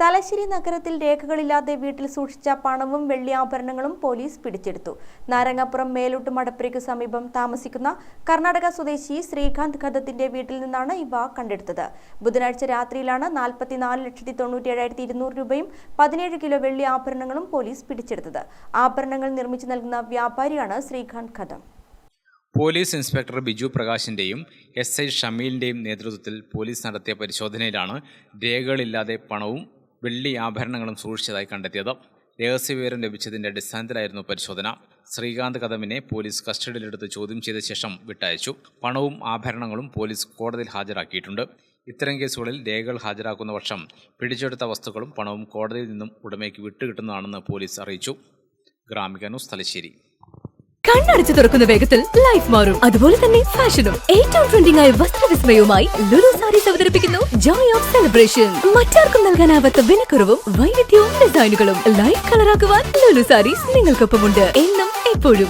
തലശ്ശേരി നഗരത്തിൽ രേഖകളില്ലാതെ വീട്ടിൽ സൂക്ഷിച്ച പണവും വെള്ളിയാഭരണങ്ങളും പോലീസ് പിടിച്ചെടുത്തു. നാരങ്ങാപ്പുറം മേലോട്ട് മടപ്പുരയ്ക്ക് സമീപം താമസിക്കുന്ന കർണാടക സ്വദേശി ശ്രീകാന്ത് ഖദത്തിന്റെ വീട്ടിൽ നിന്നാണ് ഇവ കണ്ടെടുത്തത്. ബുധനാഴ്ച രാത്രിയിലാണ് 44,97,200 രൂപയും 17 കിലോ വെള്ളി ആഭരണങ്ങളും പോലീസ് പിടിച്ചെടുത്തത്. ആഭരണങ്ങൾ നിർമ്മിച്ചു നൽകുന്ന വ്യാപാരിയാണ് ശ്രീകാന്ത് ഖദം. പോലീസ് ഇൻസ്പെക്ടർ ബിജു പ്രകാശിന്റെയും SI ഷമീലിന്റെയും നേതൃത്വത്തിൽ പോലീസ് നടത്തിയ പരിശോധനയിലാണ് രേഖകളില്ലാതെ പണവും വെള്ളി ആഭരണങ്ങളും സൂക്ഷിച്ചതായി കണ്ടെത്തിയത്. രഹസ്യവിവരം ലഭിച്ചതിന്റെ അടിസ്ഥാനത്തിലായിരുന്നു പരിശോധന. ശ്രീകാന്ത് ഖദമിനെ പോലീസ് കസ്റ്റഡിയിലെടുത്ത് ചോദ്യം ചെയ്ത ശേഷം വിട്ടയച്ചു. പണവും ആഭരണങ്ങളും പോലീസ് കോടതിയിൽ ഹാജരാക്കിയിട്ടുണ്ട്. ഇത്തരം കേസുകളിൽ രേഖകൾ ഹാജരാക്കുന്ന പക്ഷം പിടിച്ചെടുത്ത വസ്തുക്കളും പണവും കോടതിയിൽ നിന്നും ഉടമയ്ക്ക് വിട്ടുകിട്ടുന്നതാണെന്ന് പോലീസ് അറിയിച്ചു. ഗ്രാമിക ന്യൂസ്, തലശ്ശേരി. കണ്ണടച്ചു തുറക്കുന്ന വേഗത്തിൽ ലൈഫ് മാറും. അതുപോലെ തന്നെ ഫാഷനും ഏറ്റവും ട്രെൻഡിംഗ് ആയ വസ്ത്രവിസ്മയവുമായി ലുലു സാരീസ് അവതരിപ്പിക്കുന്നു ജോയ് ഓഫ് സെലിബ്രേഷൻ. മറ്റാർക്കും നൽകാനാവാത്ത വിലക്കുറവും വൈവിധ്യവും ഡിസൈനുകളും ലൈഫ് കളറാക്കുവാൻ ലുലു സാരീസ് നിങ്ങൾക്കൊപ്പമുണ്ട് എന്നും എപ്പോഴും.